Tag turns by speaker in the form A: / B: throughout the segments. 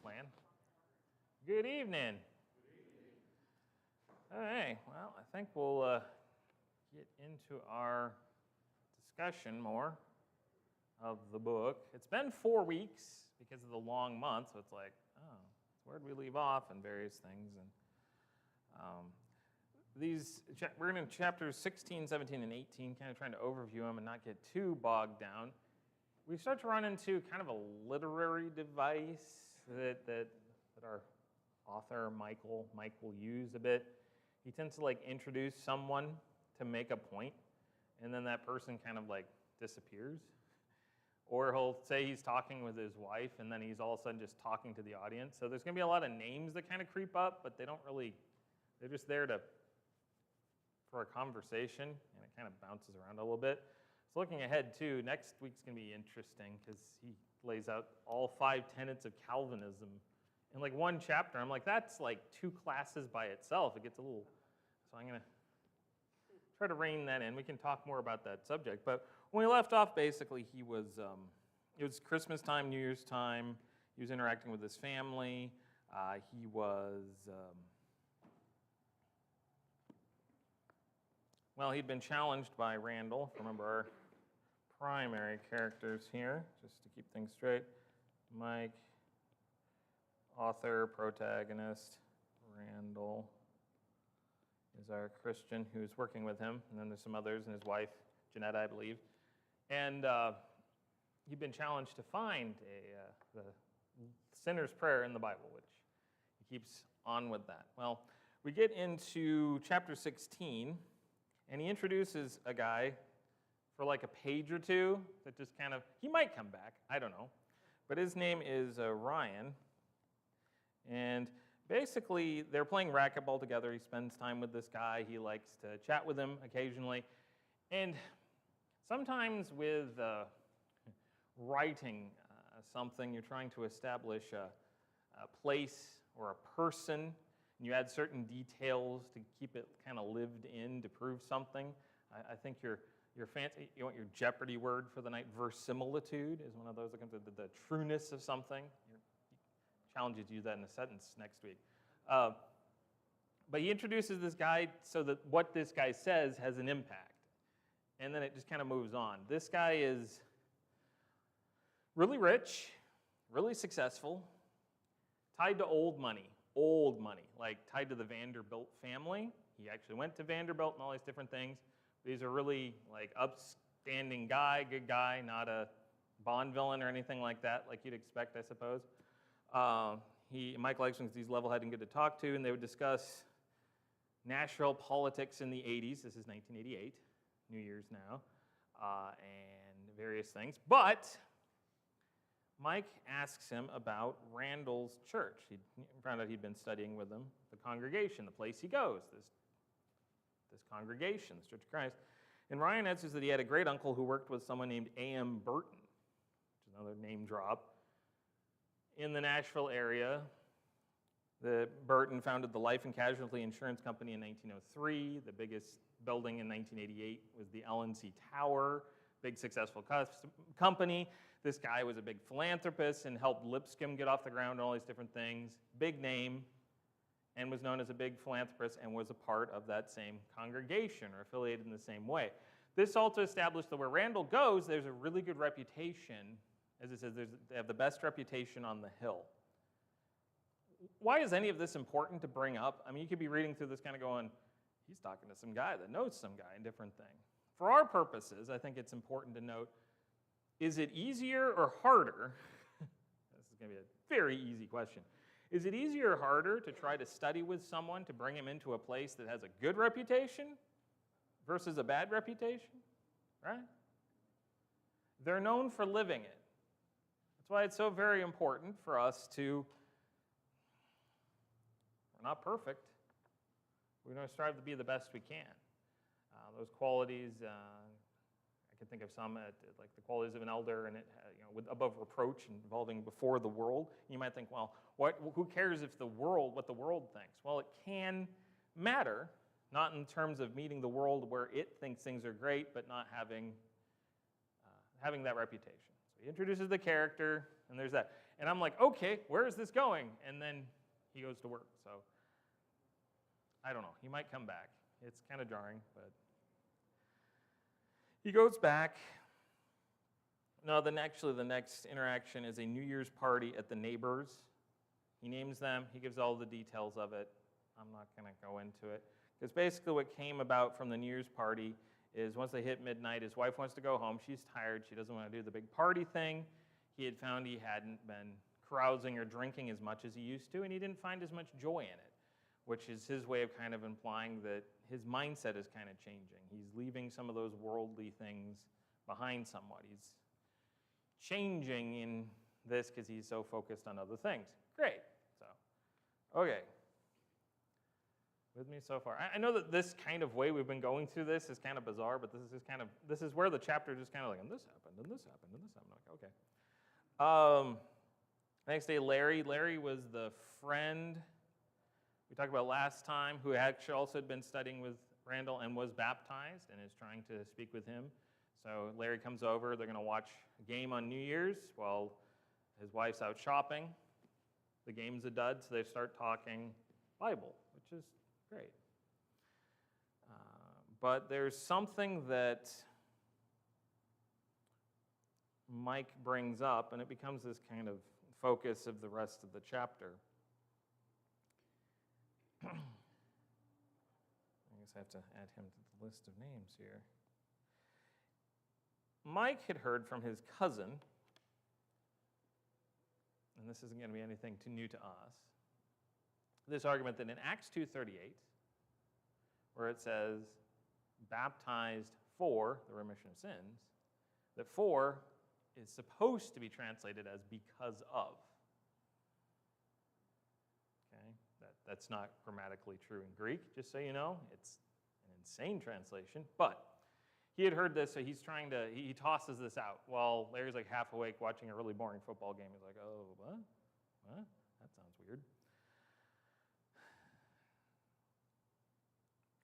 A: plan. Good evening. All right, well, I think we'll get into our discussion more of the book. It's been 4 weeks because of the long month, so it's like, oh, where'd we leave off and various things. And we're in chapters 16, 17, and 18, kind of trying to overview them and not get too bogged down. We start to run into kind of a literary device that our author, Mike will use a bit. He tends to introduce someone to make a point, and then that person kind of disappears. Or he'll say he's talking with his wife, and then he's all of a sudden just talking to the audience. So there's going to be a lot of names that kind of creep up, but they're just there for a conversation, and it kind of bounces around a little bit. So looking ahead, too, next week's going to be interesting because he lays out all 5 tenets of Calvinism in one chapter. I'm like, that's 2 classes by itself. It gets a little, so I'm going to try to rein that in. We can talk more about that subject. But when we left off, basically, it was Christmas time, New Year's time. He was interacting with his family. He'd been challenged by Randall. Remember our primary characters here, just to keep things straight. Mike, author, protagonist. Randall is our Christian who's working with him. And then there's some others, and his wife, Jeanette, I believe. And he'd been challenged to find the sinner's prayer in the Bible, which he keeps on with that. Well, we get into chapter 16, and he introduces a guy for a page or two that just kind of, he might come back, I don't know. But his name is Ryan. And basically, they're playing racquetball together. He spends time with this guy. He likes to chat with him occasionally. And sometimes with writing something, you're trying to establish a place or a person, and you add certain details to keep it kind of lived in to prove something. I think your fancy, you want your Jeopardy word for the night, verisimilitude is one of those, looking at the trueness of something. Challenge you to use that in a sentence next week. But he introduces this guy so that what this guy says has an impact. And then it just kind of moves on. This guy is really rich, really successful, tied to old money, tied to the Vanderbilt family. He actually went to Vanderbilt and all these different things. These are really upstanding guy, good guy, not a Bond villain or anything like that, like you'd expect, I suppose. Mike likes when he's level-headed and good to talk to, and they would discuss national politics in the 80s. This is 1988, New Year's now, and various things. But Mike asks him about Randall's church. He found out he'd been studying with them, the congregation, the place he goes, this congregation, this Church of Christ. And Ryan answers that he had a great uncle who worked with someone named A.M. Burton, which is another name drop. In the Nashville area, Burton founded the Life and Casualty Insurance Company in 1903. The biggest building in 1988 was the LNC Tower, big successful company. This guy was a big philanthropist and helped Lipscomb get off the ground and all these different things. Big name, and was known as a big philanthropist and was a part of that same congregation or affiliated in the same way. This also established that where Randall goes, there's a really good reputation. As it says, they have the best reputation on the hill. Why is any of this important to bring up? I mean, you could be reading through this kind of going, he's talking to some guy that knows some guy and different thing. For our purposes, I think it's important to note, is it easier or harder? This is going to be a very easy question. Is it easier or harder to try to study with someone to bring him into a place that has a good reputation versus a bad reputation? Right? They're known for living it. That's why it's so very important for us to, we're not perfect. We're going to strive to be the best we can. Those qualities, I can think of some, like the qualities of an elder, and with above reproach, involving before the world. You might think, well, who cares if what the world thinks? Well, it can matter, not in terms of meeting the world where it thinks things are great, but not having that reputation. So He introduces the character, and there's that. And I'm like, okay, where is this going? And then he goes to work. So I don't know. He might come back. It's kind of jarring, but he goes back. No, then actually the next interaction is a New Year's party at the neighbors. He names them. He gives all the details of it. I'm not going to go into it. Because basically what came about from the New Year's party is once they hit midnight, his wife wants to go home. She's tired. She doesn't want to do the big party thing. He had found he hadn't been carousing or drinking as much as he used to, and he didn't find as much joy in it, which is his way of kind of implying that his mindset is kind of changing. He's leaving some of those worldly things behind somewhat. He's changing in this because he's so focused on other things. Great. So, okay. With me so far. I know that this kind of way we've been going through this is kind of bizarre, but this is where the chapter just kind of like, and this happened, and this happened, and this happened. Like, okay. Next day, Larry. Larry was the friend we talked about last time who actually also had been studying with Randall and was baptized and is trying to speak with him. So Larry comes over. They're going to watch a game on New Year's while his wife's out shopping. The game's a dud, so they start talking Bible, which is great. But there's something that Mike brings up, and it becomes this kind of focus of the rest of the chapter. I guess I have to add him to the list of names here. Mike had heard from his cousin, and this isn't going to be anything too new to us, this argument that in Acts 2:38, where it says, baptized for the remission of sins, that for is supposed to be translated as because of. Okay, that's not grammatically true in Greek, just so you know. It's an insane translation, but he had heard this, so he's trying to, he tosses this out while Larry's like half awake watching a really boring football game. He's like, oh, what? What? That sounds weird.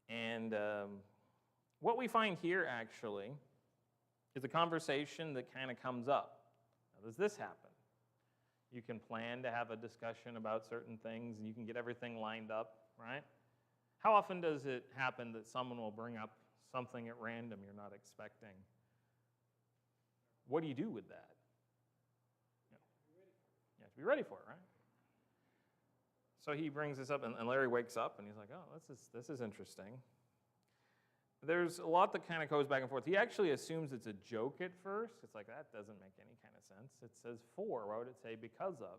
A: And what we find here, actually, is a conversation that kind of comes up. Now, does this happen? You can plan to have a discussion about certain things, and you can get everything lined up, right? How often does it happen that someone will bring up something at random you're not expecting? What do you do with that? You have to be ready for it, right? So he brings this up, and Larry wakes up, and he's like, oh, this is interesting. There's a lot that kind of goes back and forth. He actually assumes it's a joke at first. It's like, that doesn't make any kind of sense. It says for. Why would it say because of?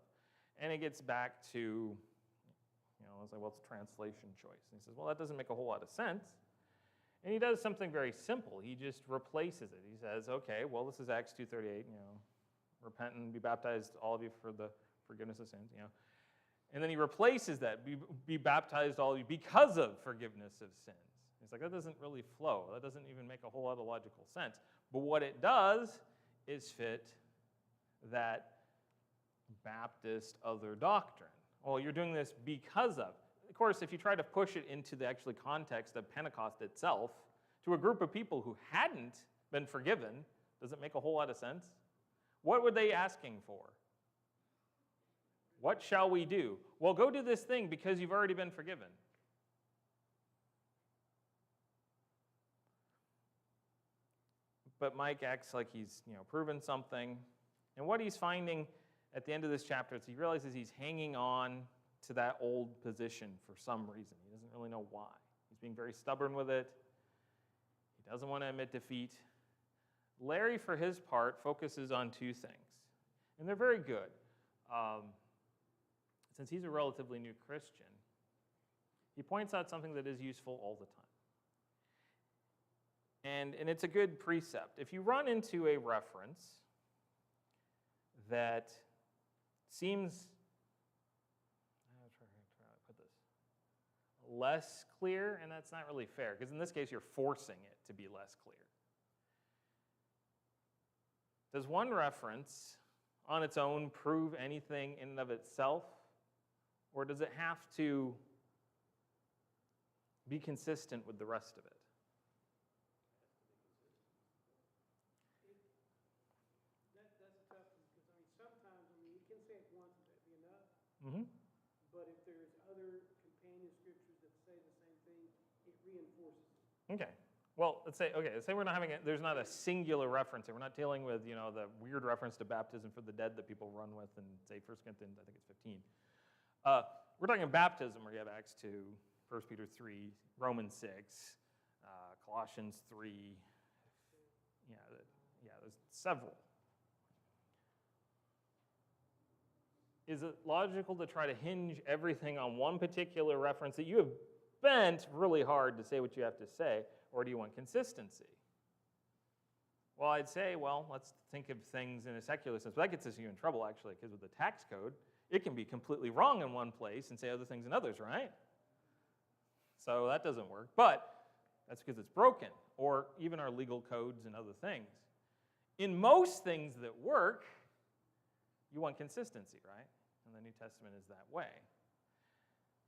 A: And it gets back to, I was like, well, it's a translation choice. And he says, well, that doesn't make a whole lot of sense. And he does something very simple. He just replaces it. He says, okay, well, this is Acts 2:38, repent and be baptized, all of you, for the forgiveness of sins, And then he replaces that, be baptized, all of you, because of forgiveness of sins. He's like, that doesn't really flow. That doesn't even make a whole lot of logical sense. But what it does is fit that Baptist other doctrine. Well, you're doing this because of. Of course, if you try to push it into the actual context of Pentecost itself, to a group of people who hadn't been forgiven, does it make a whole lot of sense? What were they asking for? What shall we do? Well, go do this thing because you've already been forgiven. But Mike acts like he's, proven something. And what he's finding at the end of this chapter is he realizes he's hanging on to that old position for some reason. He doesn't really know why. He's being very stubborn with it. He doesn't want to admit defeat. Larry, for his part, focuses on two things. And they're very good. Since he's a relatively new Christian, he points out something that is useful all the time. And it's a good precept. If you run into a reference that seems, how do I put this, less clear, and that's not really fair, because in this case you're forcing it to be less clear. Does one reference on its own prove anything in and of itself, or does it have to be consistent with the rest of it?
B: That's a tough say it once, would that be enough?
A: Mm-hmm.
B: But if there's other companion scriptures that say the same thing, it reinforces it.
A: Okay. Well, let's say we're not having there's not a singular reference here. We're not dealing with, the weird reference to baptism for the dead that people run with in, say, 1 Corinthians, I think it's 15. We're talking baptism where you have Acts 2, 1 Peter 3, Romans 6, Colossians 3. Yeah, there's several. Is it logical to try to hinge everything on one particular reference that you have bent really hard to say what you have to say, or do you want consistency? Well, I'd say, let's think of things in a secular sense. But that gets us you in trouble, actually, because with the tax code, it can be completely wrong in one place and say other things in others, right? So that doesn't work. But that's because it's broken, or even our legal codes and other things. In most things that work, you want consistency, right? And the New Testament is that way.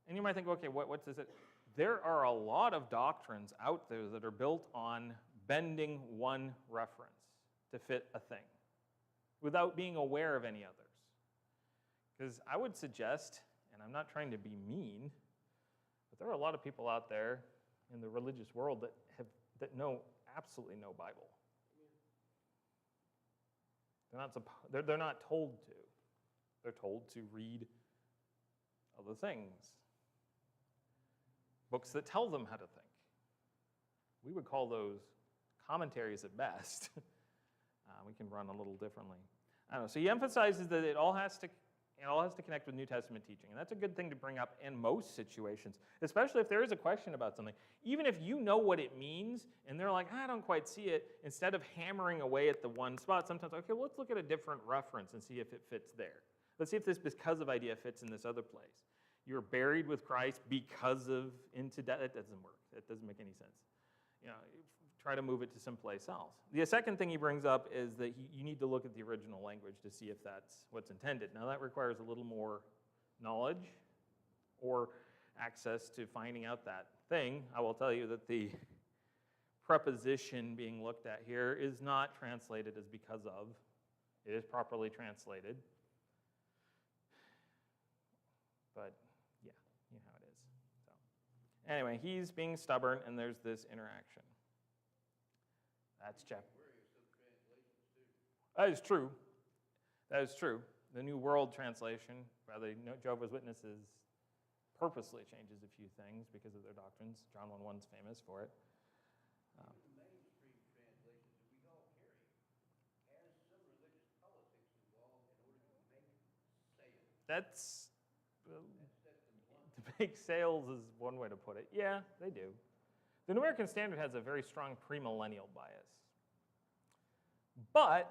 A: And you might think, okay, what does it? There are a lot of doctrines out there that are built on bending one reference to fit a thing without being aware of any others. Because I would suggest, and I'm not trying to be mean, but there are a lot of people out there in the religious world that know absolutely no Bible. They're not told to. They're told to read other things. Books that tell them how to think. We would call those commentaries at best. We can run a little differently. I don't know. So he emphasizes that it all has to connect with New Testament teaching. And that's a good thing to bring up in most situations, especially if there is a question about something. Even if you know what it means, and they're like, I don't quite see it, instead of hammering away at the one spot, sometimes, okay, well, let's look at a different reference and see if it fits there. Let's see if this because of idea fits in this other place. You're buried with Christ because of into death. That doesn't work. That doesn't make any sense. Try to move it to someplace else. The second thing he brings up is that you need to look at the original language to see if that's what's intended. Now that requires a little more knowledge or access to finding out that thing. I will tell you that the preposition being looked at here is not translated as because of. It is properly translated. But yeah, you know how it is. So anyway, he's being stubborn, and there's this interaction. That's chapter. That is true. That is true. The New World Translation by the Jehovah's Witnesses purposely changes a few things because of their doctrines. John 1:1's famous for it.
C: The mainstream translations that we all carry has some religious politics involved in order to make sales.
A: To make sales is one way to put it. Yeah, they do. The New American Standard has a very strong premillennial bias. But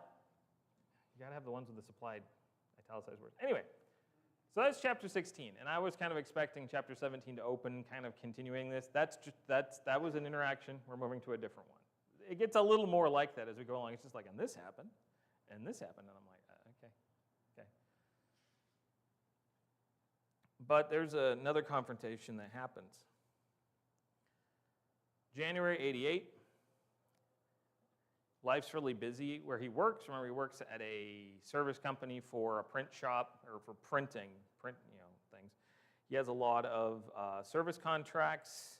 A: you got to have the ones with the supplied italicized words. Anyway, so that's chapter 16, and I was kind of expecting chapter 17 to open, kind of continuing this. That was an interaction. We're moving to a different one. It gets a little more like that as we go along. It's just like, and this happened, and I'm like, okay. But there's another confrontation that happens. January 88. Life's really busy where he works. Remember, he works at a service company for a print shop, or for printing, things. He has a lot of service contracts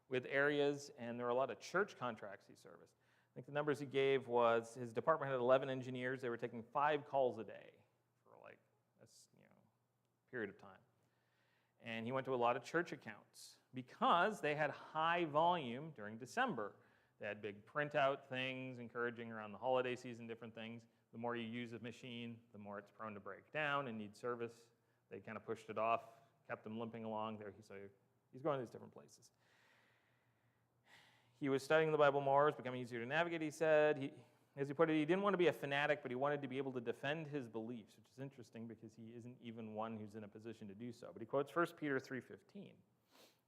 A: with areas, and there are a lot of church contracts he serviced. I think the numbers he gave was his department had 11 engineers. They were taking 5 calls a day for like this, period of time. And he went to a lot of church accounts because they had high volume during December. They had big printout things, encouraging around the holiday season, different things. The more you use a machine, the more it's prone to break down and need service. They kind of pushed it off, kept them limping along there. So he's going to these different places. He was studying the Bible more. It's becoming easier to navigate, he said. As he put it, he didn't want to be a fanatic, but he wanted to be able to defend his beliefs, which is interesting because he isn't even one who's in a position to do so. But he quotes 1 Peter 3:15.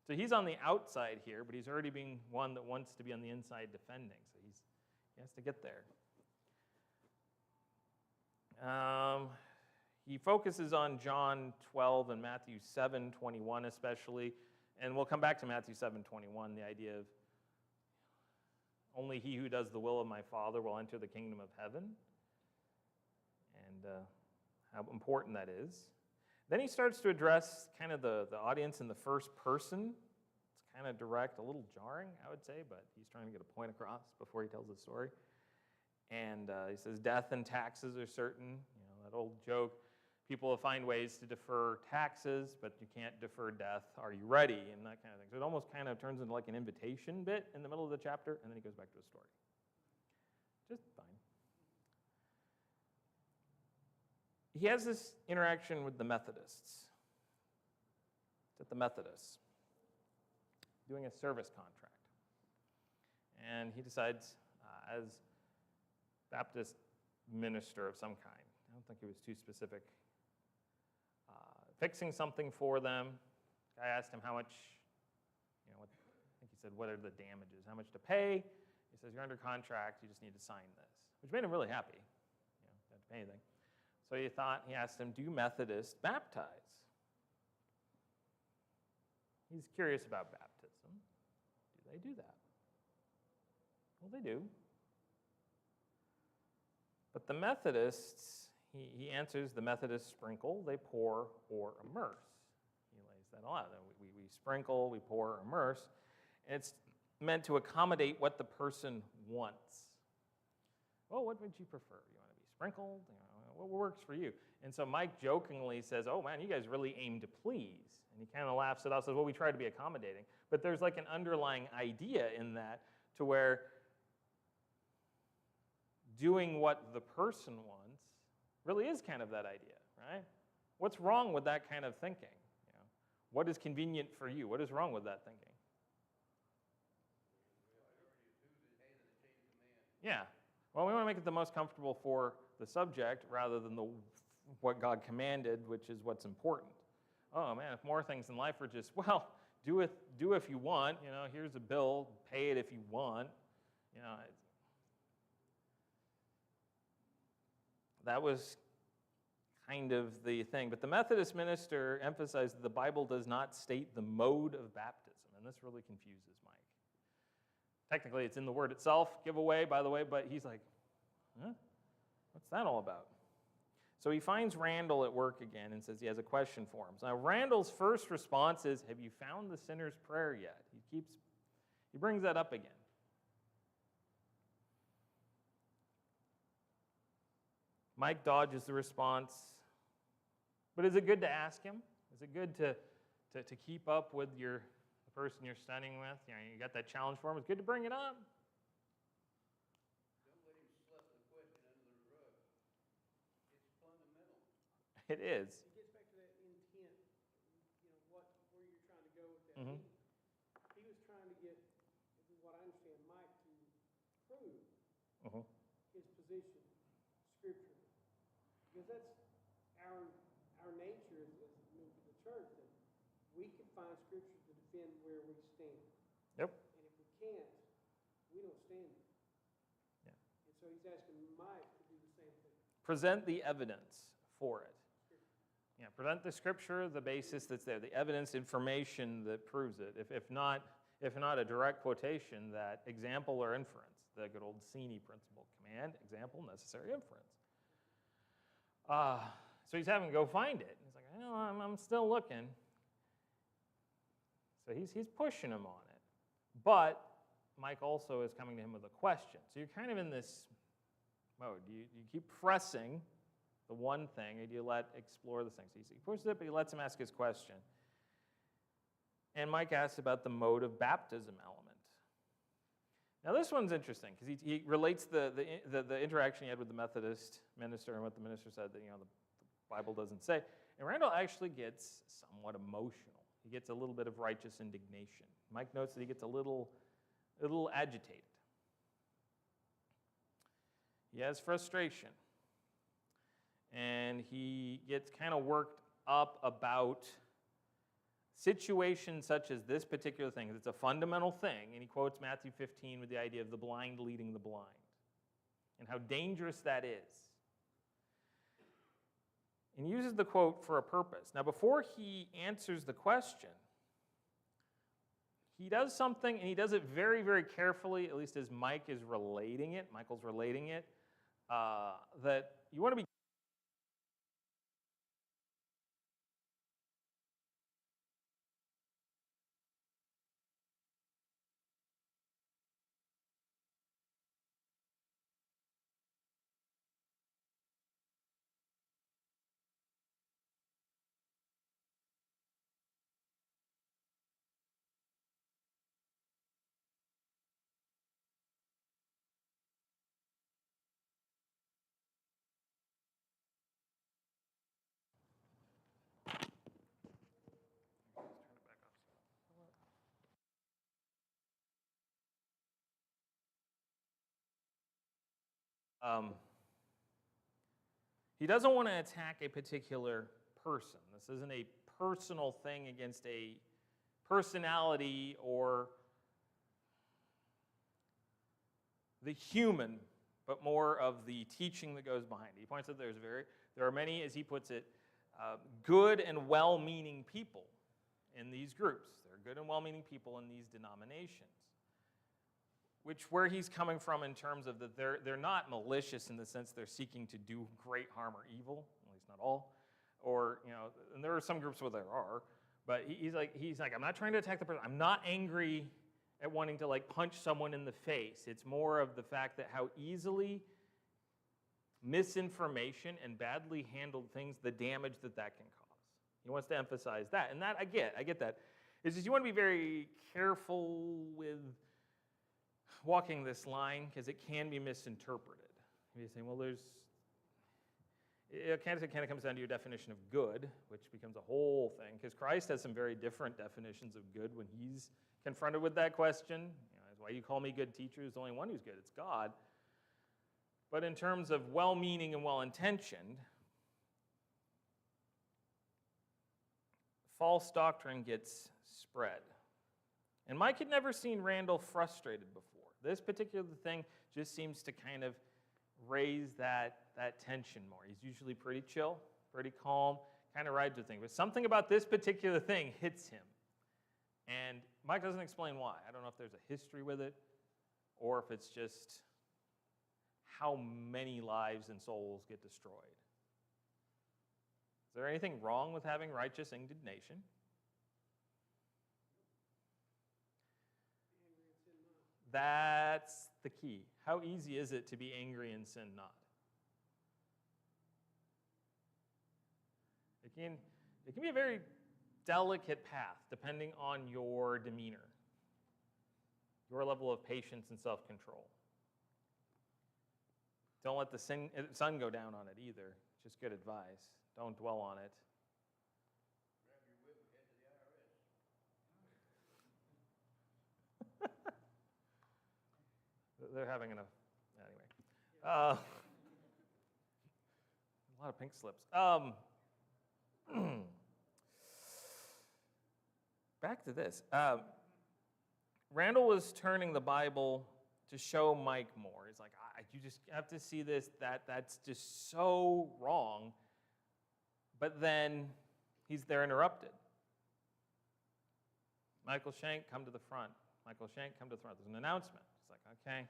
A: So he's on the outside here, but he's already being one that wants to be on the inside defending. So he has to get there. He focuses on John 12 and Matthew 7:21 especially, and we'll come back to Matthew 7:21, the idea of only he who does the will of my Father will enter the kingdom of heaven, and how important that is. Then he starts to address kind of the audience in the first person. It's kind of direct, a little jarring, I would say, but he's trying to get a point across before he tells the story. And he says, death and taxes are certain. You know, that old joke, people will find ways to defer taxes, but you can't defer death. Are you ready? And that kind of thing. So it almost kind of turns into like an invitation bit in the middle of the chapter, and then he goes back to his story. Just fine. He has this interaction with the Methodists. It's at the Methodists, doing a service contract. And he decides, as Baptist minister of some kind, I don't think he was too specific, fixing something for them. Guy asked him how much, I think he said, what are the damages, how much to pay? He says, you're under contract, you just need to sign this, which made him really happy. You don't have to pay anything. So he asked him, do Methodists baptize? He's curious about baptism. Do they do that? Well, they do. But the Methodists, he answers, the Methodists sprinkle, they pour or immerse. He lays that all out. We sprinkle, we pour or immerse. And it's meant to accommodate what the person wants. Well, what would you prefer? You want to be sprinkled? What works for you? And so Mike jokingly says, oh man, you guys really aim to please. And he kind of laughs it off, says, well, we try to be accommodating. But there's like an underlying idea in that to where doing what the person wants really is kind of that idea, right? What's wrong with that kind of thinking? What is convenient for you? What is wrong with that thinking? Yeah. Well, we want to make it the most comfortable for the subject rather than what God commanded, which is what's important. Oh man, if more things in life are just, well, do if you want, here's a bill, pay it if you want, that was kind of the thing. But the Methodist minister emphasized that the Bible does not state the mode of baptism, and this really confuses Mike. Technically, it's in the word itself, giveaway, by the way, but he's like, huh? What's that all about? So he finds Randall at work again and says he has a question for him. So now Randall's first response is, have you found the sinner's prayer yet? He brings that up again. Mike dodges the response. But is it good to ask him? Is it good to keep up with the person you're studying with? You got that challenge for him. It's good to bring it up.
C: Don't let him slip the question under the rug. It's fundamental.
A: It is.
B: It gets back to that intent, where you're trying to go with that.
A: Mm-hmm.
B: He was trying to get, this is what I understand, Mike to prove
A: Mm-hmm.
B: his position scripturally. Because that's our nature as members of the church, that we can find scripture to defend where we stand.
A: Yep.
B: And if we can't, we don't stand there.
A: Yeah.
B: And so he's asking Mike to do the same thing.
A: Present the evidence for it. Yeah, present the scripture, the basis that's there, the evidence, information that proves it. If not a direct quotation, that example or inference, the good old Cini principle: command, example, necessary inference. So he's having to go find it. He's like, I'm still looking. So he's pushing him on it. But Mike also is coming to him with a question. So you're kind of in this mode. You keep pressing the one thing, and you explore the thing. So he pushes it, but he lets him ask his question. And Mike asks about the mode of baptism element. Now this one's interesting because he relates the interaction he had with the Methodist minister and what the minister said that the Bible doesn't say. And Randall actually gets somewhat emotional. He gets a little bit of righteous indignation. Mike notes that he gets a little agitated. He has frustration. And he gets kind of worked up about situations such as this particular thing. It's a fundamental thing, and he quotes Matthew 15 with the idea of the blind leading the blind and how dangerous that is. And he uses the quote for a purpose. Now, before he answers the question, he does something, and he does it very, very carefully, at least as Michael's relating it, that you want to be he doesn't want to attack a particular person. This isn't a personal thing against a personality or the human, but more of the teaching that goes behind it. He points out there are many, as he puts it, good and well-meaning people in these groups. There are good and well-meaning people in these denominations. Where he's coming from in terms of that they're not malicious in the sense they're seeking to do great harm or evil, at least not all, or and there are some groups where there are, but he's like I'm not trying to attack the person. I'm not angry at wanting to punch someone in the face. It's more of the fact that how easily misinformation and badly handled things, the damage that can cause. He wants to emphasize that, and that I get that. It's just you want to be very careful with walking this line because it can be misinterpreted. You say, well, it kind of comes down to your definition of good, which becomes a whole thing, because Christ has some very different definitions of good when he's confronted with that question. That's why you call me good teacher. There's only one who's good. It's God. But in terms of well-meaning and well-intentioned, false doctrine gets spread. And Mike had never seen Randall frustrated before. This particular thing just seems to kind of raise that tension more. He's usually pretty chill, pretty calm, kind of rides with things. But something about this particular thing hits him. And Mike doesn't explain why. I don't know if there's a history with it or if it's just how many lives and souls get destroyed. Is there anything wrong with having righteous indignation? That's the key. How easy is it to be angry and sin not? It can be a very delicate path depending on your demeanor, your level of patience and self-control. Don't let the sun go down on it either. Just good advice. Don't dwell on it.
C: Grab your whip and head to the IRS.
A: They're having anyway. A lot of pink slips. Back to this. Randall was turning the Bible to show Mike more. He's like, you just have to see this. That's just so wrong. But then they're interrupted. Michael Shank, come to the front. Michael Shank, come to the front. There's an announcement. It's like, okay,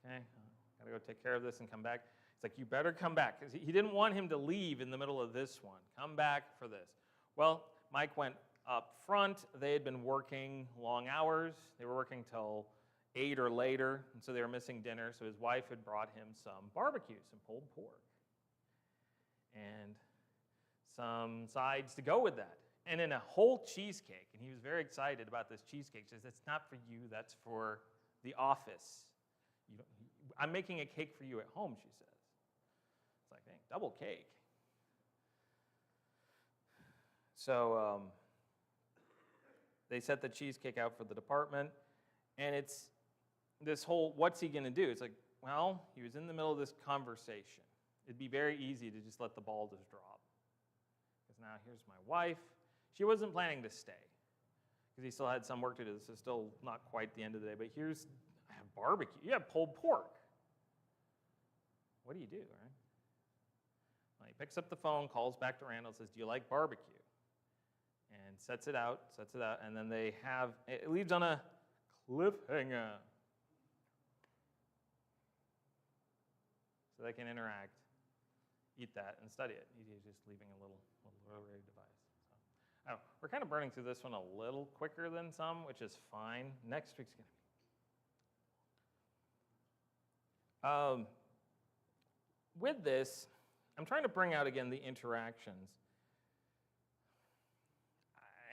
A: gotta go take care of this and come back. It's like, you better come back. Because he didn't want him to leave in the middle of this one. Come back for this. Well, Mike went up front. They had been working long hours. They were working till 8 or later, and so they were missing dinner. So his wife had brought him some barbecue, some pulled pork, and some sides to go with that. And then a whole cheesecake. And he was very excited about this cheesecake. He says, that's not for you, that's for the office. I'm making a cake for you at home, she says. It's like, dang, double cake. So they set the cheesecake out for the department, and it's this whole, what's he going to do? It's like, well, he was in the middle of this conversation. It'd be very easy to just let the ball just drop. Because now here's my wife. She wasn't planning to stay because he still had some work to do. This is still not quite the end of the day, but I have barbecue. You have pulled pork. What do you do, right? Well, he picks up the phone, calls back to Randall, says, do you like barbecue? And sets it out, and then it leaves on a cliffhanger. So they can interact, eat that, and study it. He's just leaving a little rotary device. So, we're kind of burning through this one a little quicker than some, which is fine. Next week's going to be. With this, I'm trying to bring out again the interactions.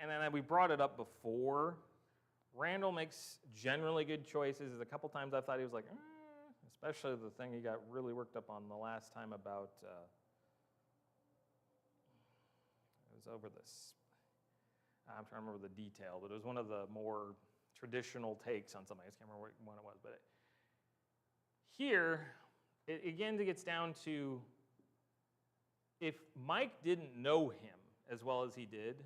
A: And then we brought it up before. Randall makes generally good choices. There's a couple times I thought he was like, especially the thing he got really worked up on the last time about, it was over this, I'm trying to remember the detail, but it was one of the more traditional takes on something. I just can't remember what one it was. But here, it again gets down to, if Mike didn't know him as well as he did,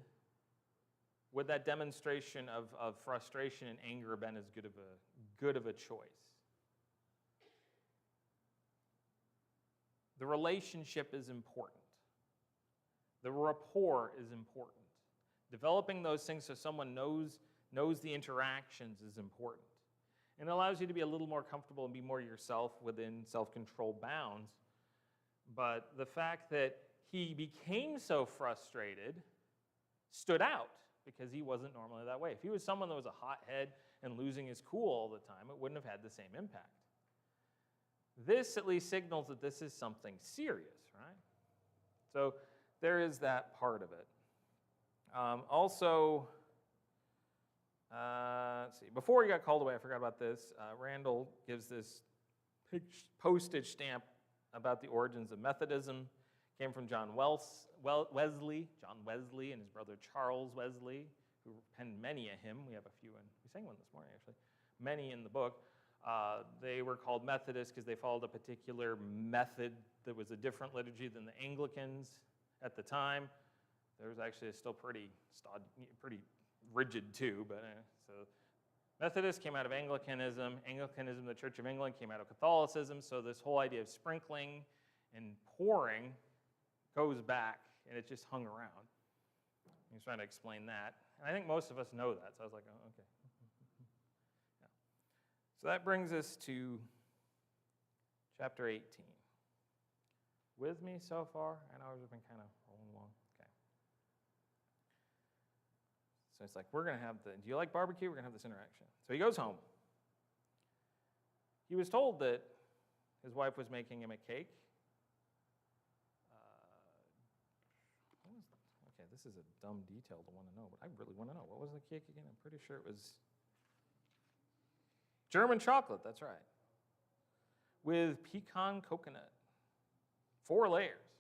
A: would that demonstration of frustration and anger have been as good of a choice? The relationship is important. The rapport is important. Developing those things so someone knows the interactions is important. And it allows you to be a little more comfortable and be more yourself within self-control bounds. But the fact that he became so frustrated stood out because he wasn't normally that way. If he was someone that was a hothead and losing his cool all the time, it wouldn't have had the same impact. This at least signals that this is something serious, right? So there is that part of it. Also, let's see, before he got called away, I forgot about this, Randall gives this postage stamp about the origins of Methodism. Came from John Wesley and his brother Charles Wesley, who penned many a hymn. We have a few, and we sang one this morning actually, many in the book. They were called Methodists because they followed a particular method that was a different liturgy than the Anglicans at the time. There was actually still pretty rigid too, but so Methodist came out of Anglicanism. Anglicanism, the Church of England, came out of Catholicism. So this whole idea of sprinkling and pouring goes back, and it just hung around. He was trying to explain that. And I think most of us know that, so I was like, oh, okay. Yeah. So that brings us to chapter 18. With me so far? I know we've been kind of rolling along. Okay. So it's like, we're going to have do you like barbecue? We're going to have this interaction. So he goes home. He was told that his wife was making him a cake. Okay, this is a dumb detail to want to know, but I really want to know. What was the cake again? I'm pretty sure it was German chocolate, that's right. With pecan coconut. 4 layers.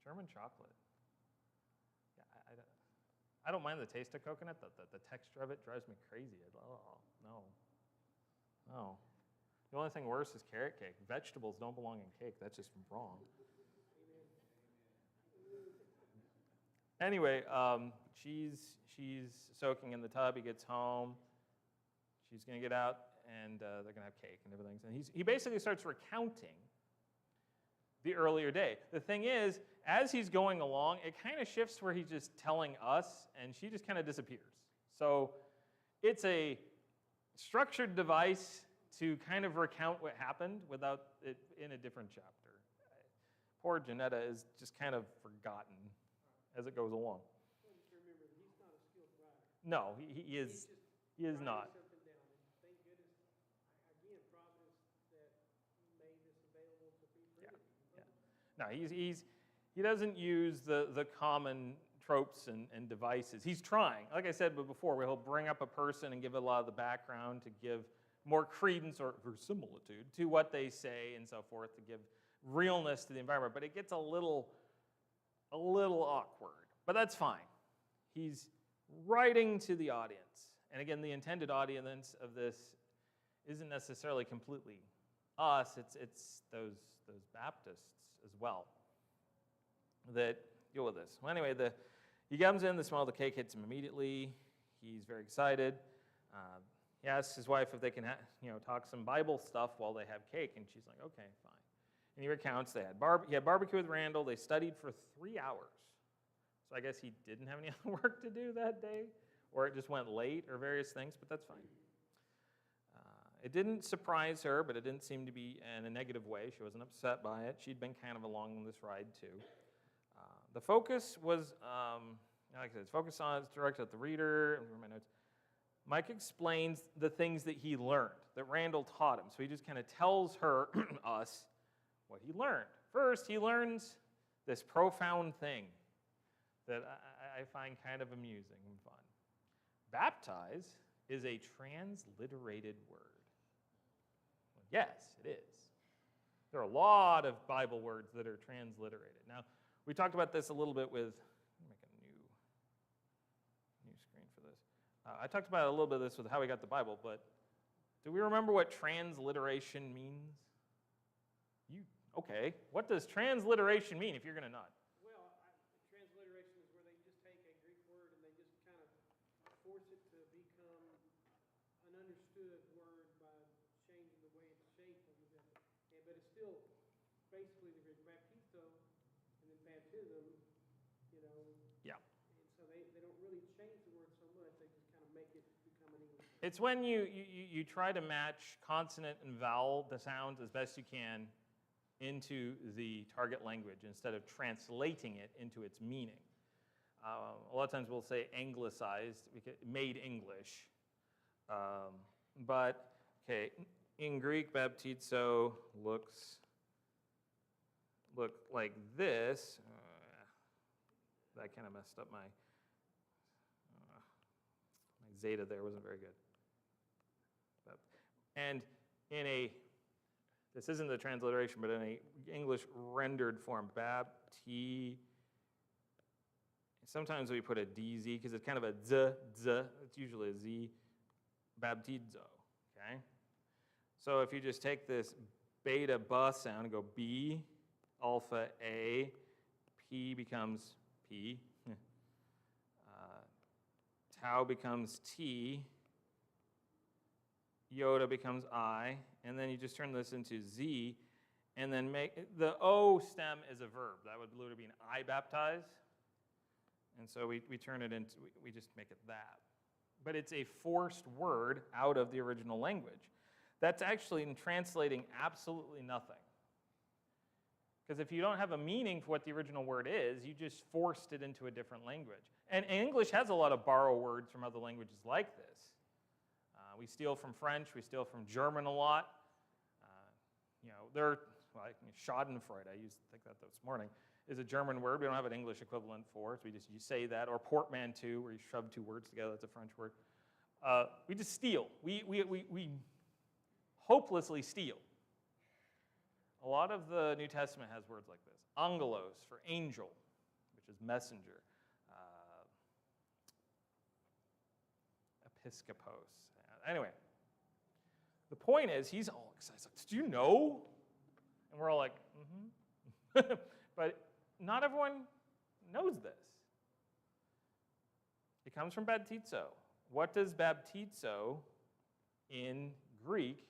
A: German chocolate. Yeah, I don't mind the taste of coconut. The texture of it drives me crazy. No. The only thing worse is carrot cake. Vegetables don't belong in cake. That's just wrong. Anyway, she's soaking in the tub. He gets home. She's going to get out, and they're going to have cake and everything. And he basically starts recounting the earlier day. The thing is, as he's going along, it kind of shifts where he's just telling us, and she just kind of disappears. So it's a structured device to kind of recount what happened without it in a different chapter. Poor Janetta is just kind of forgotten as it goes along.
B: Just remember, he's not a skilled writer.
A: No, he is not.
B: Something down. And thank goodness, again, Providence that made this available to be printed.
A: Yeah. No, he doesn't use the common tropes and devices. He's trying. Like I said before, he'll bring up a person and give a lot of the background to give more credence or verisimilitude to what they say and so forth, to give realness to the environment. But it gets a little awkward. But that's fine. He's writing to the audience. And again, the intended audience of this isn't necessarily completely us. It's those Baptists as well that deal with this. Well, anyway, he comes in, the smell of the cake hits him immediately. He's very excited. He asks his wife if they can talk some Bible stuff while they have cake, and she's like, okay, fine. And he recounts he had barbecue with Randall. They studied for 3 hours. So I guess he didn't have any other work to do that day, or it just went late, or various things, but that's fine. It didn't surprise her, but it didn't seem to be in a negative way. She wasn't upset by it. She'd been kind of along this ride, too. The focus was, like I said, it's directed at the reader. My notes. Mike explains the things that he learned, that Randall taught him. So he just kind of tells us, what he learned. First, he learns this profound thing that I find kind of amusing and fun. Baptize is a transliterated word. Well, yes, it is. There are a lot of Bible words that are transliterated. Now, we talked about this a little bit with, let me make a new screen for this. I talked about a little bit of this with how we got the Bible, but do we remember what transliteration means? Okay, what does transliteration mean if you're going to nod?
B: Well, transliteration is where they just take a Greek word and they just kind of force it to become an understood word by changing the way it's shaped a little bit. But it's still basically the Greek baptizo and then baptism,
A: Yeah.
B: And so they don't really change the word so much. They just kind of make it become an English word.
A: It's when you try to match consonant and vowel, the sounds, as best you can into the target language instead of translating it into its meaning. A lot of times we'll say anglicized, made English. But, okay, in Greek, baptizo look like this. That kind of messed up my zeta there, wasn't very good. And in this isn't the transliteration, but in a English rendered form, sometimes we put a DZ because it's kind of a z, it's usually a Z, baptizo, okay? So if you just take this beta ba sound and go B, alpha A, P becomes P, tau becomes T, iota becomes I, and then you just turn this into Z, and then make the O stem is a verb. That would literally be an I baptize. And so we turn it into, we just make it that. But it's a forced word out of the original language. That's actually in translating absolutely nothing. Because if you don't have a meaning for what the original word is, you just forced it into a different language. And English has a lot of borrow words from other languages like this. We steal from French, we steal from German a lot. Schadenfreude, I used to think that this morning, is a German word. We don't have an English equivalent for it, so you say that. Or portmanteau, where you shove two words together, that's a French word. We just steal. We hopelessly steal. A lot of the New Testament has words like this. Angelos for angel, which is messenger. Episkopos. Anyway, the point is, he's all excited. He's like, did you know? And we're all like, mm-hmm. But not everyone knows this. It comes from baptizo. What does baptizo in Greek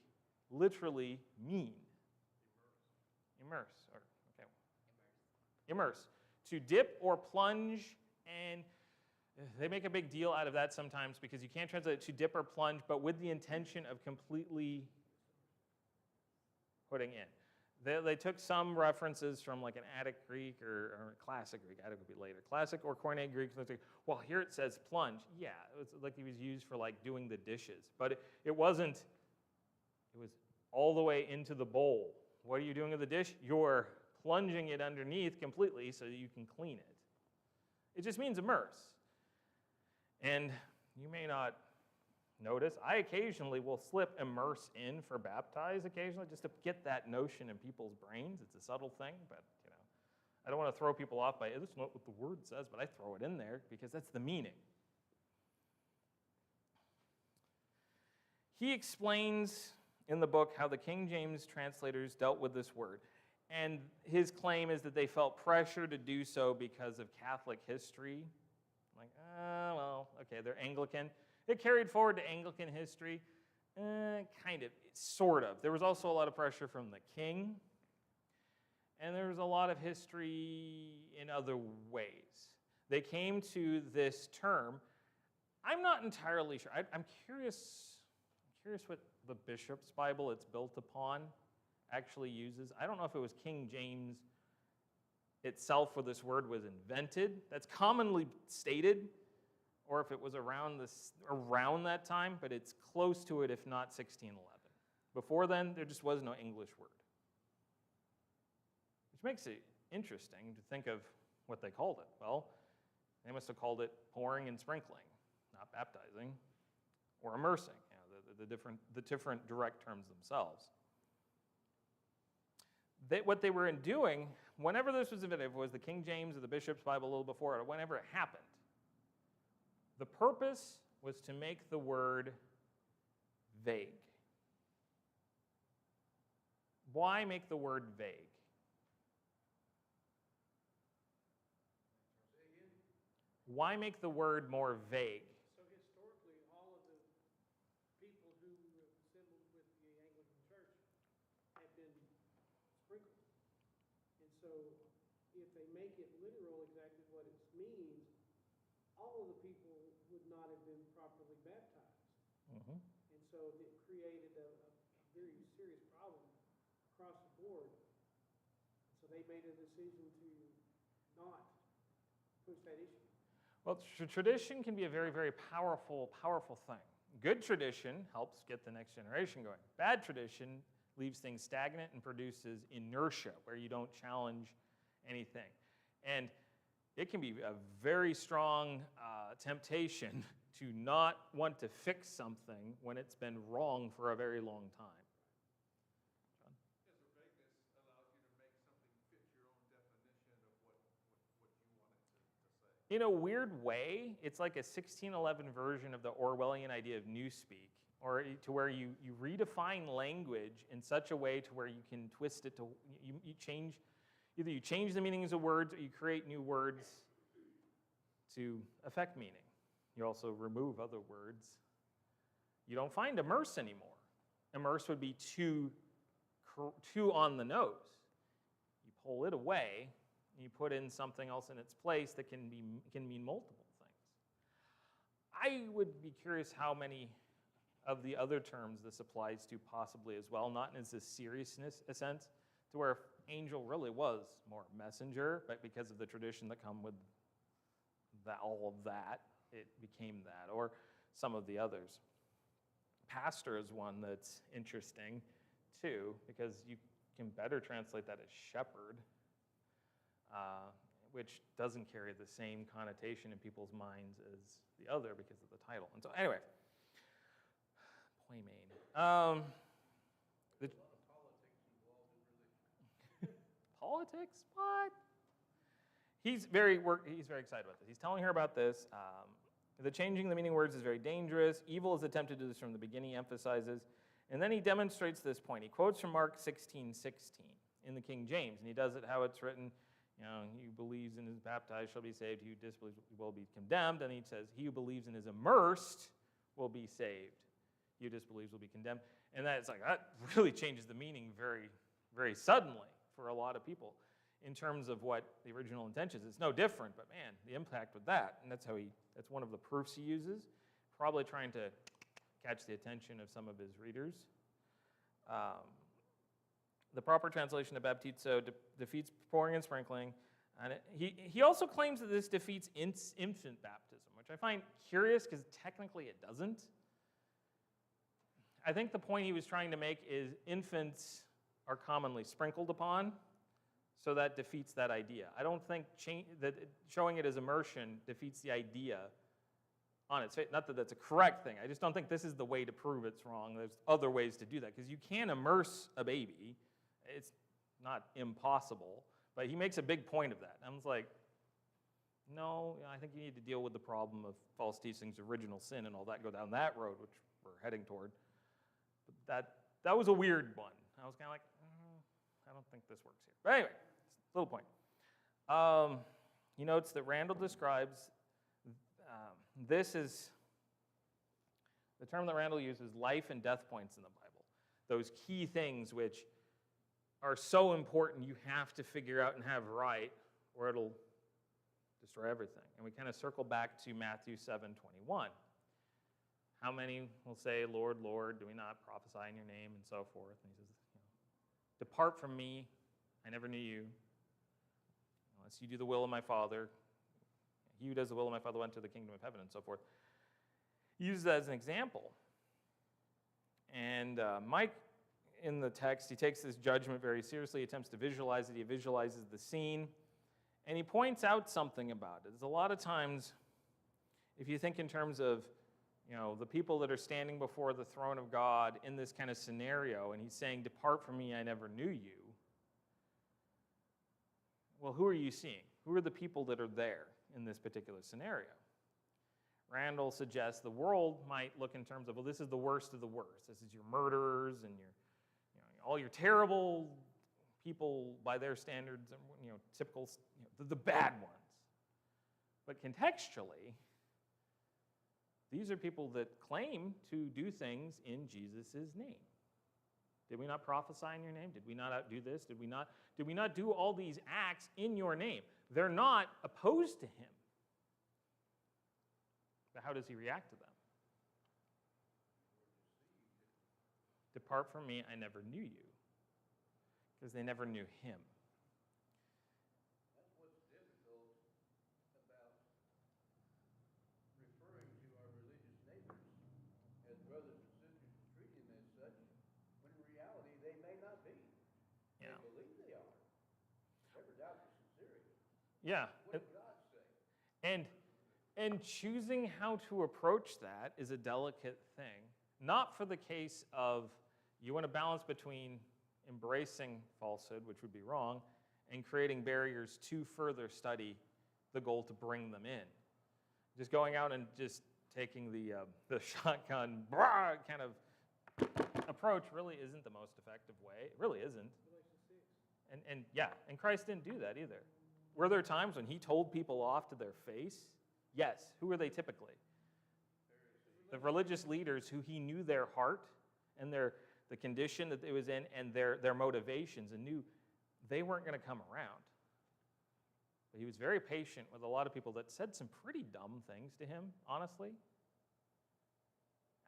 A: literally mean? Immerse. Immerse. To dip or plunge, and they make a big deal out of that sometimes because you can't translate it to dip or plunge, but with the intention of completely putting in. They took some references from like an Attic Greek or Classic Greek. Attic would be later. Classic or Koine Greek. Well, here it says plunge. Yeah, it was like it was used for like doing the dishes, but it wasn't. It was all the way into the bowl. What are you doing with the dish? You're plunging it underneath completely so that you can clean it. It just means immerse. And you may not notice, I occasionally will slip immerse in for baptize occasionally just to get that notion in people's brains. It's a subtle thing, but I don't want to throw people off by, that's not what the word says, but I throw it in there because that's the meaning. He explains in the book how the King James translators dealt with this word. And his claim is that they felt pressure to do so because of Catholic history. Like, well, okay, they're Anglican. It carried forward to Anglican history. Kind of, sort of. There was also a lot of pressure from the king. And there was a lot of history in other ways. They came to this term. I'm not entirely sure. I'm curious what the Bishop's Bible it's built upon actually uses. I don't know if it was King James itself where this word was invented. That's commonly stated, or if it was around that time, but it's close to it, if not 1611. Before then, there just was no English word. Which makes it interesting to think of what they called it. Well, they must have called it pouring and sprinkling, not baptizing, or immersing, the different direct terms themselves. What they were doing, whenever this was invented, if it was the King James or the Bishop's Bible a little before it, or whenever it happened, the purpose was to make the word vague. why make the word vague? Why make the word more vague?
B: So historically, all of the people who have assembled with the Anglican Church have been sprinkled. And so if they make it literal exactly what it means, all of the people would not have been properly baptized.
A: Mm-hmm.
B: And so it created a very serious problem across the board. So they made a decision to not push that issue.
A: Well, tradition can be a very, very powerful, powerful thing. Good tradition helps get the next generation going. Bad tradition leaves things stagnant and produces inertia, where you don't challenge anything. And it can be a very strong temptation to not want to fix something when it's been wrong for a very long time. John?
D: Yes, or vagueness allows you to make something fit your own definition of what you want it to say.
A: In a weird way, it's like a 1611 version of the Orwellian idea of newspeak, or to where you redefine language in such a way to where you can twist it to, you change, either you change the meanings of words or you create new words to affect meaning. You also remove other words. You don't find immerse anymore. Immerse would be too on the nose. You pull it away, and you put in something else in its place that can mean multiple things. I would be curious how many of the other terms this applies to possibly as well, not in its seriousness a sense, to where angel really was more messenger, but because of the tradition that come with that, all of that, it became that, or some of the others. Pastor is one that's interesting too, because you can better translate that as shepherd, which doesn't carry the same connotation in people's minds as the other because of the title. And so anyway, Poimane. The,
C: A lot of politics involved in religion.
A: politics? What? He's very excited about this. He's telling her about this. The changing the meaning of words is very dangerous. Evil is attempted to do this from the beginning, he emphasizes. And then he demonstrates this point. He quotes from Mark 16:16 in the King James, and he does it how it's written. He who believes and is baptized shall be saved. He who disbelieves will be condemned. And he says, he who believes and is immersed will be saved. He who disbelieves will be condemned. And that really changes the meaning very, very suddenly for a lot of people in terms of what the original intention is. It's no different, but man, the impact with that, and that's one of the proofs he uses, probably trying to catch the attention of some of his readers. The proper translation of baptizo defeats pouring and sprinkling. And he also claims that this defeats infant baptism, which I find curious because technically it doesn't. I think the point he was trying to make is infants are commonly sprinkled upon, so that defeats that idea. I don't think that showing it as immersion defeats the idea on its face. Not that that's a correct thing. I just don't think this is the way to prove it's wrong. There's other ways to do that, because you can immerse a baby. It's not impossible, but he makes a big point of that. I was like, no, I think you need to deal with the problem of false teaching's original sin and all that, go down that road, which we're heading toward. But that was a weird one. I was kind of like, I don't think this works here. But anyway, little point. He notes that Randall describes, this is, the term that Randall uses, life and death points in the Bible. Those key things which are so important you have to figure out and have right, or it'll destroy everything. And we kind of circle back to Matthew 7:21. How many will say, Lord, Lord, do we not prophesy in your name, and so forth? And he says, depart from me, I never knew you, unless you do the will of my Father. He who does the will of my Father went to the kingdom of heaven, and so forth. He uses that as an example. And Mike, in the text, he takes this judgment very seriously. He attempts to visualize it. He visualizes the scene. And he points out something about it. There's a lot of times, if you think in terms of, the people that are standing before the throne of God in this kind of scenario, and he's saying, depart from me, I never knew you. Well, who are you seeing? Who are the people that are there in this particular scenario? Randall suggests the world might look in terms of, well, this is the worst of the worst. This is your murderers and your all your terrible people by their standards, typical, the bad ones. But contextually, these are people that claim to do things in Jesus' name. Did we not prophesy in your name? Did we not do this? Did we not do all these acts in your name? They're not opposed to him. But how does he react to them? Depart from me, I never knew you. Because they never knew him.
C: That's what's difficult about referring to our religious neighbors as brothers and sisters and treating them as such, when in reality they may not be.
A: Yeah.
C: They believe they are. Never doubt their sincerity.
A: Yeah.
C: What did God say?
A: And choosing how to approach that is a delicate thing. Not for the case of you want to balance between embracing falsehood, which would be wrong, and creating barriers to further study, the goal to bring them in. Just going out and just taking the shotgun kind of approach really isn't the most effective way. It really isn't. And Christ didn't do that either. Were there times when he told people off to their face? Yes. Who were they typically? The religious leaders who he knew their heart and the condition that it was in and their motivations, and knew they weren't going to come around. But he was very patient with a lot of people that said some pretty dumb things to him, honestly.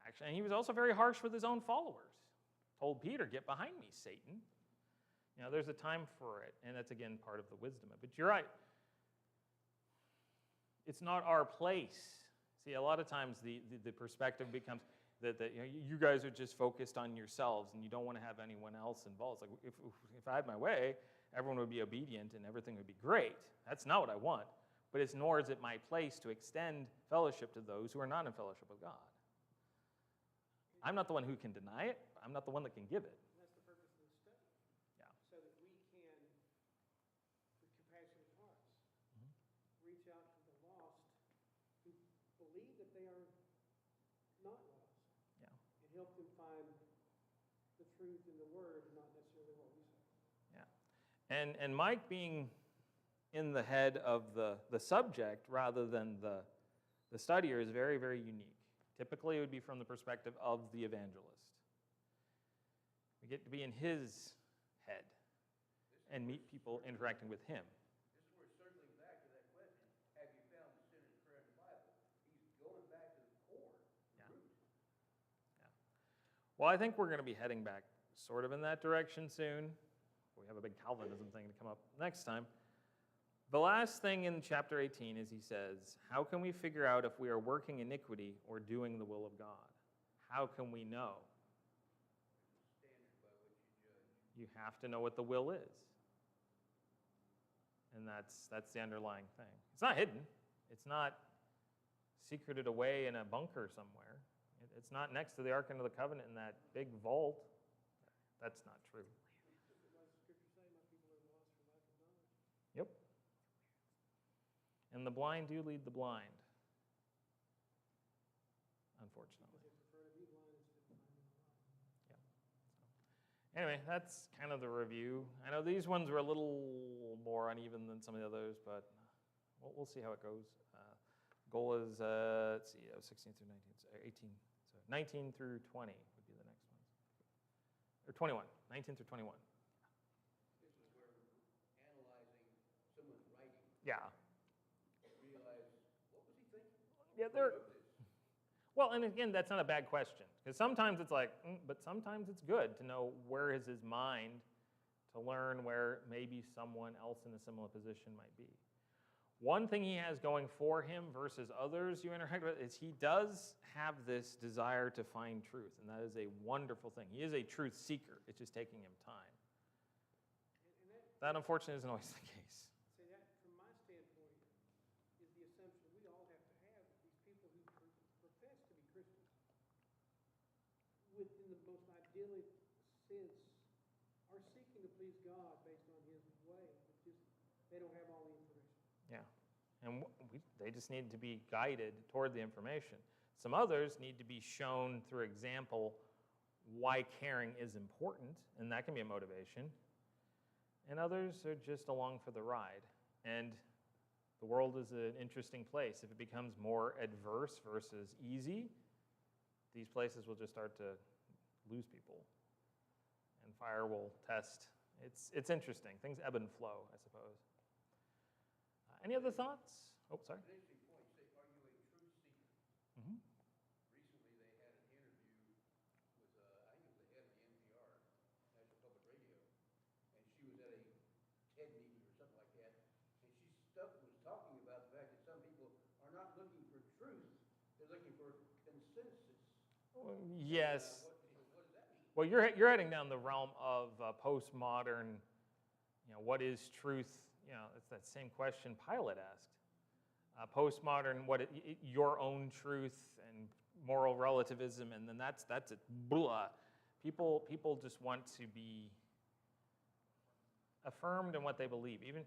A: Actually, and he was also very harsh with his own followers. Told Peter, "Get behind me, Satan." There's a time for it, and that's, again, part of the wisdom. But you're right. It's not our place. See, a lot of times the perspective becomes that you guys are just focused on yourselves and you don't want to have anyone else involved. It's like, if I had my way, everyone would be obedient and everything would be great. That's not what I want. But it's nor is it my place to extend fellowship to those who are not in fellowship with God. I'm not the one who can deny it. I'm not the one that can give it.
B: And that's the purpose of this study.
A: Yeah.
B: So that we can, with compassionate hearts, reach out to the lost who believe that they are not lost.
A: Yeah.
B: And help them find the truth in the Word, not necessarily what we say.
A: Yeah. And Mike being in the head of the subject rather than the studier is very, very unique. Typically, it would be from the perspective of the evangelist. We get to be in his head and meet people interacting with him.
C: This is where circling back to that question, have you found the sinner's prayer in the Bible? He's going back to the core, the root.
A: Yeah. Well, I think we're going to be heading back sort of in that direction soon. We have a big Calvinism thing to come up next time. The last thing in chapter 18 is he says, how can we figure out if we are working iniquity or doing the will of God? How can we know?
C: Standard by which you judge.
A: You have to know what the will is. And that's the underlying thing. It's not hidden. It's not secreted away in a bunker somewhere. It's not next to the Ark of the Covenant in that big vault. That's not true.
B: What does Scripture say? My people are lost for lack of knowledge.
A: Yep. And the blind do lead the blind, unfortunately.
B: Because they prefer to be blind instead of finding the light.
A: Yeah. So, anyway, that's kind of the review. I know these ones were a little more uneven than some of the others, but we'll see how it goes. Goal is, let's see, 16 through 19, so 18. So 19 through 20 would be the next ones. Or 21, 19 through 21.
C: This is where analyzing someone's writing,
A: Yeah.
C: realize, what was he thinking?
A: Yeah,
C: Who wrote this?
A: Well, and again, that's not a bad question. Because sometimes it's like, but sometimes it's good to know where is his mind, to learn where maybe someone else in a similar position might be. One thing he has going for him versus others you interact with is he does have this desire to find truth, and that is a wonderful thing. He is a truth seeker. It's just taking him time.
B: And
A: That, unfortunately, isn't always the case.
B: say that, from my standpoint, is the assumption we all have to have that these people who profess to be Christians, within the most idyllic sense, are seeking to please God based on His way. It's just they don't have all the information.
A: Yeah. And they just need to be guided toward the information. Some others need to be shown through example why caring is important, and that can be a motivation. And others are just along for the ride. And the world is an interesting place. If it becomes more adverse versus easy, these places will just start to lose people. And fire will test. It's interesting. Things ebb and flow, I suppose. Any other thoughts? Oh, sorry.
C: An interesting point. Say, are you a truth seeker?
A: Mm-hmm.
C: Recently, they had an interview with, I think it was the head of the NPR, National Public Radio, and she was at a TED meeting or something like that, and she was talking about the fact that some people are not looking for truth, they're looking for consensus.
A: Yes.
C: What does that mean?
A: Well, you're heading down the realm of postmodern, what is truth? It's that same question Pilate asked. Postmodern, your own truth and moral relativism, and then that's it. Blah. People just want to be affirmed in what they believe. Even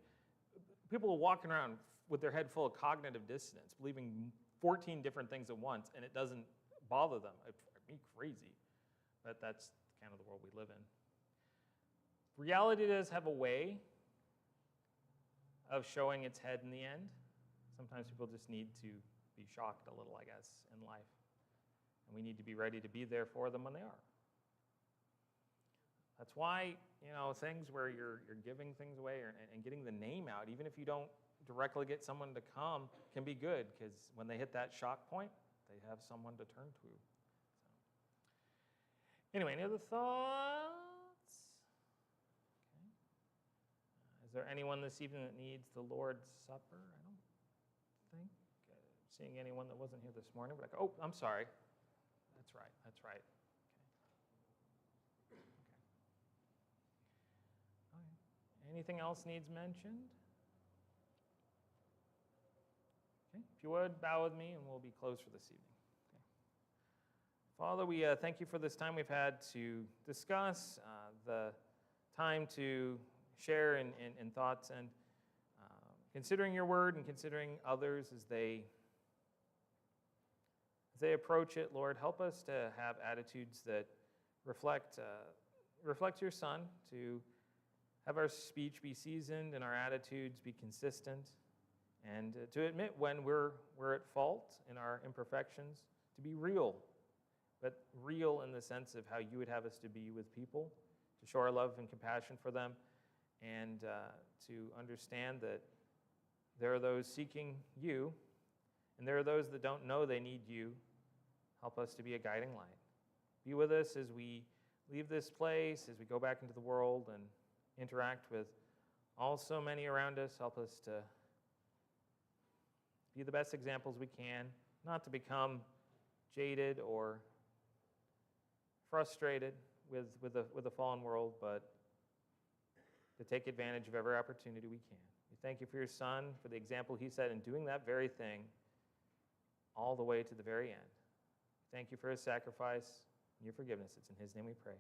A: people are walking around with their head full of cognitive dissonance, believing 14 different things at once, and it doesn't bother them. It drives me crazy, but that's kind of the world we live in. Reality does have a way of showing its head in the end. Sometimes people just need to be shocked a little, I guess, in life. And we need to be ready to be there for them when they are. That's why, things where you're giving things away and getting the name out, even if you don't directly get someone to come, can be good, because when they hit that shock point, they have someone to turn to. So. Anyway, any other thoughts? Okay. Is there anyone this evening that needs the Lord's Supper? I don't think. Seeing anyone that wasn't here this morning, but I'm sorry. That's right. Okay. Anything else needs mentioned? Okay. If you would, bow with me, and we'll be closed for this evening. Okay. Father, we thank you for this time we've had to discuss, the time to share in thoughts, and considering your word and considering others as they approach it. Lord, help us to have attitudes that reflect your Son, to have our speech be seasoned and our attitudes be consistent, and to admit when we're at fault in our imperfections, to be real, but real in the sense of how you would have us to be with people, to show our love and compassion for them, and to understand that there are those seeking you, and there are those that don't know they need you. Help us to be a guiding light. Be with us as we leave this place, as we go back into the world and interact with so many around us. Help us to be the best examples we can, not to become jaded or frustrated with the fallen world, but to take advantage of every opportunity we can. We thank you for your Son, for the example he set in doing that very thing all the way to the very end. Thank you for his sacrifice and your forgiveness. It's in his name we pray.